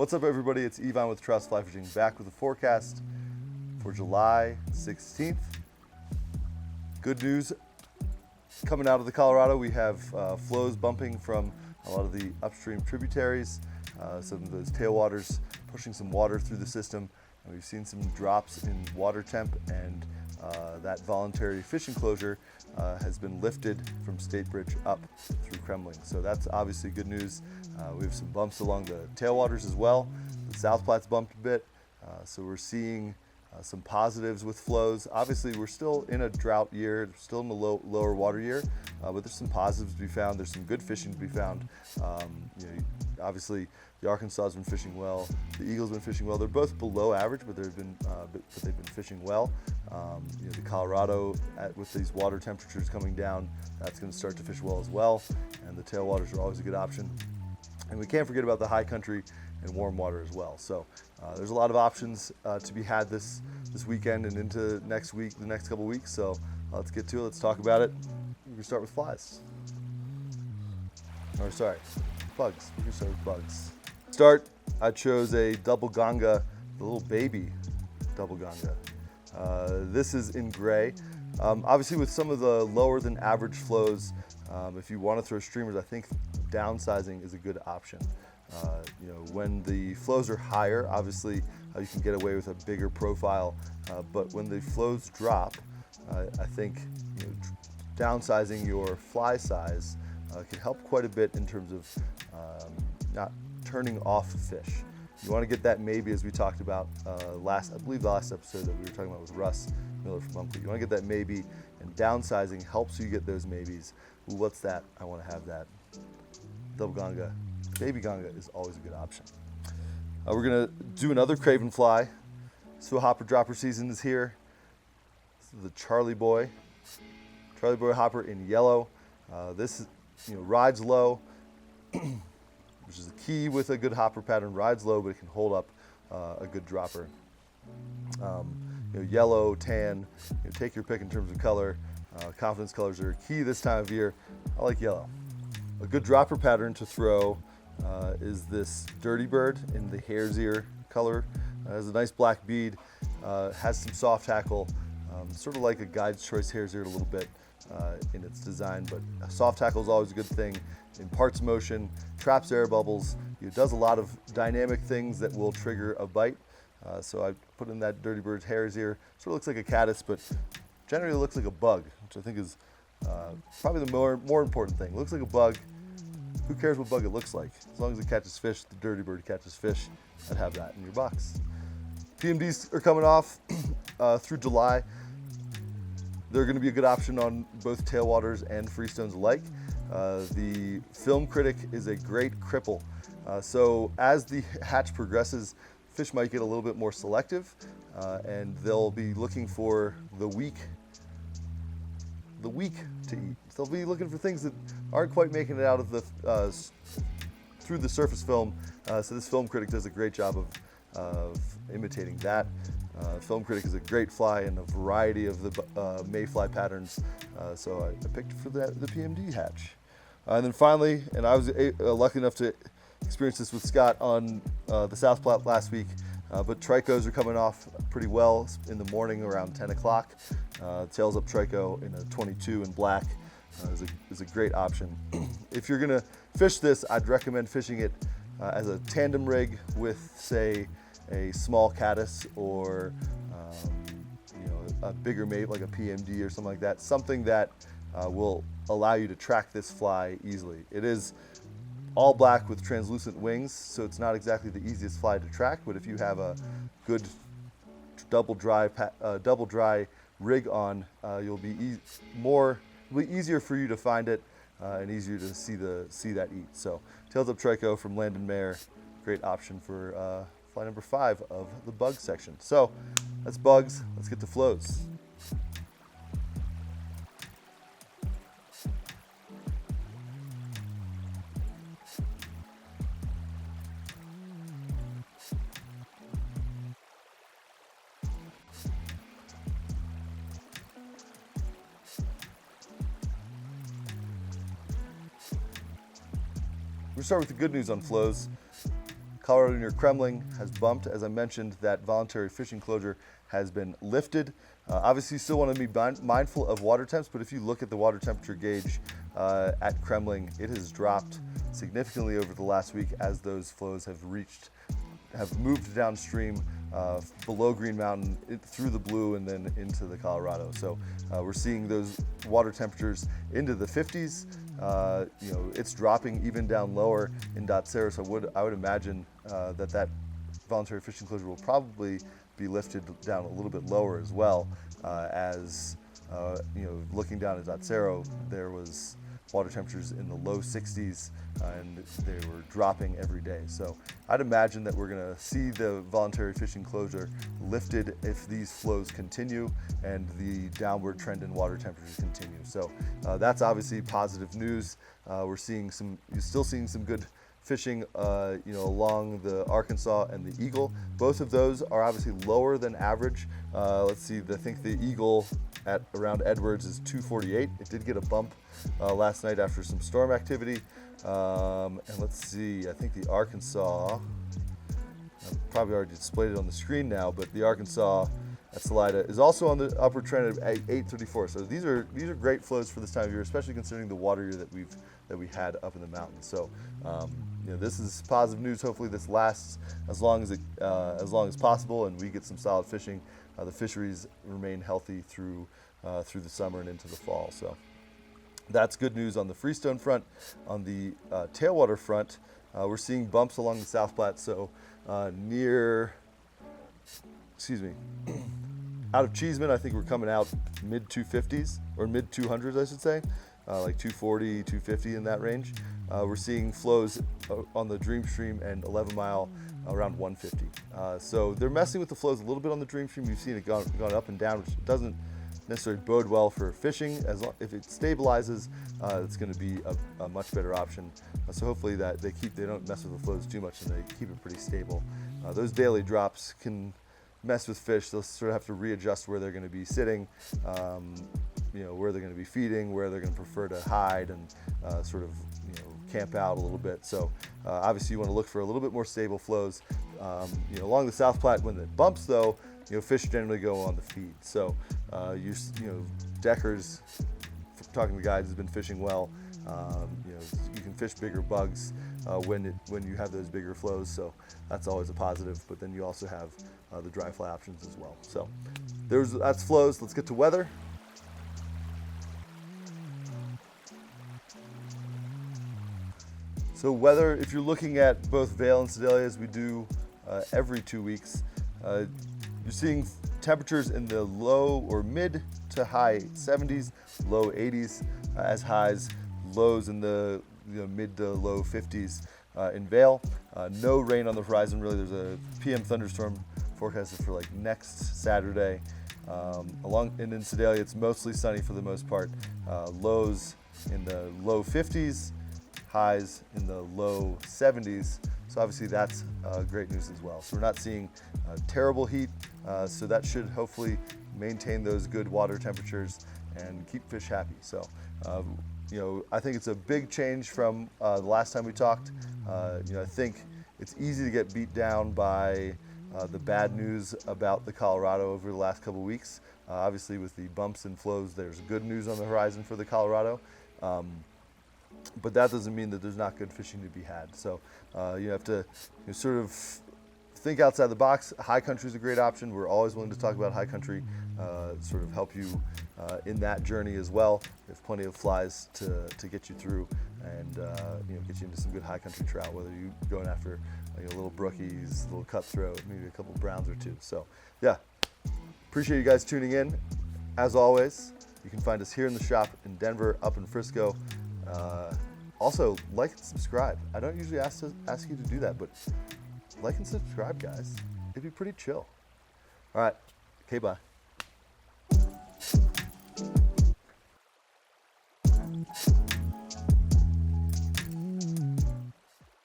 What's up, everybody? It's Yvonne with Trouts Fly Fishing, back with a forecast for July 16th. Good news coming out of the Colorado. We have flows bumping from a lot of the upstream tributaries, some of those tailwaters pushing some water through the system. And we've seen some drops in water temp, and that voluntary fishing closure has been lifted from State Bridge up through Kremmling. So that's obviously good news. We have some bumps along the tailwaters as well. The South Platte's bumped a bit, so we're seeing some positives with flows. Obviously, we're still in a drought year, still in the lower water year, but there's some positives to be found. There's some good fishing to be found. Obviously, the Arkansas has been fishing well. The Eagle's been fishing well. They're both below average, but they've been fishing well. The Colorado, with these water temperatures coming down, that's going to start to fish well as well. And the tailwaters are always a good option. And we can't forget about the high country and warm water as well. So there's a lot of options to be had this weekend and into next week, the next couple weeks. So let's get to it. Let's talk about it. We're gonna start with flies. Or sorry, bugs. We're gonna start with bugs. I chose a double ganga, the little baby double ganga. This is in gray. Obviously, with some of the lower than average flows, if you want to throw streamers, I think downsizing is a good option. When the flows are higher, obviously you can get away with a bigger profile, but when the flows drop, I think downsizing your fly size can help quite a bit in terms of not turning off fish. You want to get that maybe, as we talked about I believe the last episode that we were talking about with Russ Miller from Bumpy. You want to get that maybe, and downsizing helps you get those maybes. Ooh, what's that? I want to have that. Double ganga. Baby ganga is always a good option. We're going to do another craven fly. So hopper dropper season is here. This is the Charlie Boy hopper in yellow. This rides low, which is the key with a good hopper pattern. Rides low, but it can hold up a good dropper. Yellow, tan, take your pick in terms of color. Confidence colors are key this time of year. I like yellow. A good dropper pattern to throw is this Dirty Bird in the hare's ear color. It has a nice black bead, has some soft tackle, sort of like a Guide's Choice hare's ear a little bit in its design, but soft tackle is always a good thing. Imparts motion, traps air bubbles. It does a lot of dynamic things that will trigger a bite. So I put in that Dirty Bird's hare's ear. Sort of looks like a caddis, but generally looks like a bug, which I think is probably the more important thing. It looks like a bug. Who cares what bug it looks like? As long as it catches fish, the Dirty Bird catches fish, I'd have that in your box. PMDs are coming off through July. They're going to be a good option on both tailwaters and freestones alike. The Film Critic is a great cripple. So as the hatch progresses, fish might get a little bit more selective, and they'll be looking for the weak to eat. So they'll be looking for things that aren't quite making it out of the through the surface film. So this Film Critic does a great job of imitating that. Film Critic is a great fly in a variety of the mayfly patterns. So I picked for the PMD hatch. And then finally, and I was lucky enough to experience this with Scott on the South Platte last week, but Tricos are coming off pretty well in the morning around 10 o'clock. Tails up Trico in a 22 in black is a great option. If you're gonna fish this, I'd recommend fishing it as a tandem rig with, say, a small Caddis or a bigger mate like a PMD or something like that. Something that will allow you to track this fly easily. It is all black with translucent wings, so it's not exactly the easiest fly to track, but if you have a good double dry rig on, it'll be easier for you to find it and easier to see that eat. So Tails Up Trico from Landon Mayer, great option for fly number 5 of the bug section. So that's bugs. Let's get to flows. We'll start with the good news on flows. Colorado near Kremmling has bumped. As I mentioned, that voluntary fishing closure has been lifted. Obviously, you still want to be mindful of water temps, but if you look at the water temperature gauge at Kremmling, it has dropped significantly over the last week as those flows have moved downstream below Green Mountain, through the Blue, and then into the Colorado. So we're seeing those water temperatures into the 50s. It's dropping even down lower in Dotsero, so I would imagine that voluntary fishing closure will probably be lifted down a little bit lower as well, looking down at Dotsero, there was water temperatures in the low 60s, and they were dropping every day. So I'd imagine that we're going to see the voluntary fishing closure lifted if these flows continue and the downward trend in water temperatures continue. So that's obviously positive news. You're still seeing some good fishing along the Arkansas and the Eagle. Both of those are obviously lower than average. Let's see, I think the Eagle at around Edwards is 248. It did get a bump last night after some storm activity. And let's see, I think the Arkansas, I've probably already displayed it on the screen now, but the Arkansas at Salida is also on the upward trend of 834. So these are great flows for this time of year, especially considering the water year that we had up in the mountains. So this is positive news. Hopefully this lasts as long as possible, and we get some solid fishing. The fisheries remain healthy through the summer and into the fall. So that's good news on the freestone front. On the tailwater front, we're seeing bumps along the South Platte. So out of Cheesman, I think we're coming out mid 250s or mid 200s, I should say, like 240, 250 in that range. We're seeing flows on the Dream Stream and 11 Mile around 150. So they're messing with the flows a little bit on the Dream Stream. You've seen it gone up and down, which doesn't necessarily bode well for fishing. If it stabilizes, it's going to be a much better option. So hopefully that they don't mess with the flows too much and they keep it pretty stable. Those daily drops can mess with fish. They'll sort of have to readjust where they're going to be sitting, where they're going to be feeding, where they're going to prefer to hide, and camp out a little bit. So obviously you want to look for a little bit more stable flows. Along the South Platte, when it bumps though, fish generally go on the feed. So Deckers, talking to guys who's been fishing well, you can fish bigger bugs when you have those bigger flows. So that's always a positive. But then you also have the dry fly options as well. So that's flows. Let's get to weather. So weather, if you're looking at both Vail and Sedalia, as we do every 2 weeks, you're seeing temperatures in the low or mid to high 70s, low 80s as highs, lows in the mid to low 50s in Vail. No rain on the horizon, really. There's a PM thunderstorm forecasted for like next Saturday. And in Sedalia, it's mostly sunny for the most part. Lows in the low 50s, highs in the low 70s. So obviously that's great news as well. So we're not seeing terrible heat. So that should hopefully maintain those good water temperatures and keep fish happy. So, I think it's a big change from the last time we talked. I think it's easy to get beat down by the bad news about the Colorado over the last couple weeks. Obviously with the bumps and flows, there's good news on the horizon for the Colorado. But that doesn't mean that there's not good fishing to be had. So you have to sort of think outside the box. High country is a great option. We're always willing to talk about high country, sort of help you in that journey as well. There's plenty of flies to get you through and get you into some good high country trout, whether you're going after little brookies, little cutthroat, maybe a couple browns or two. So yeah, appreciate you guys tuning in. As always, you can find us here in the shop in Denver, up in Frisco. Also, like and subscribe. I don't usually ask you to do that, but like and subscribe, guys. It'd be pretty chill. All right. Okay, bye.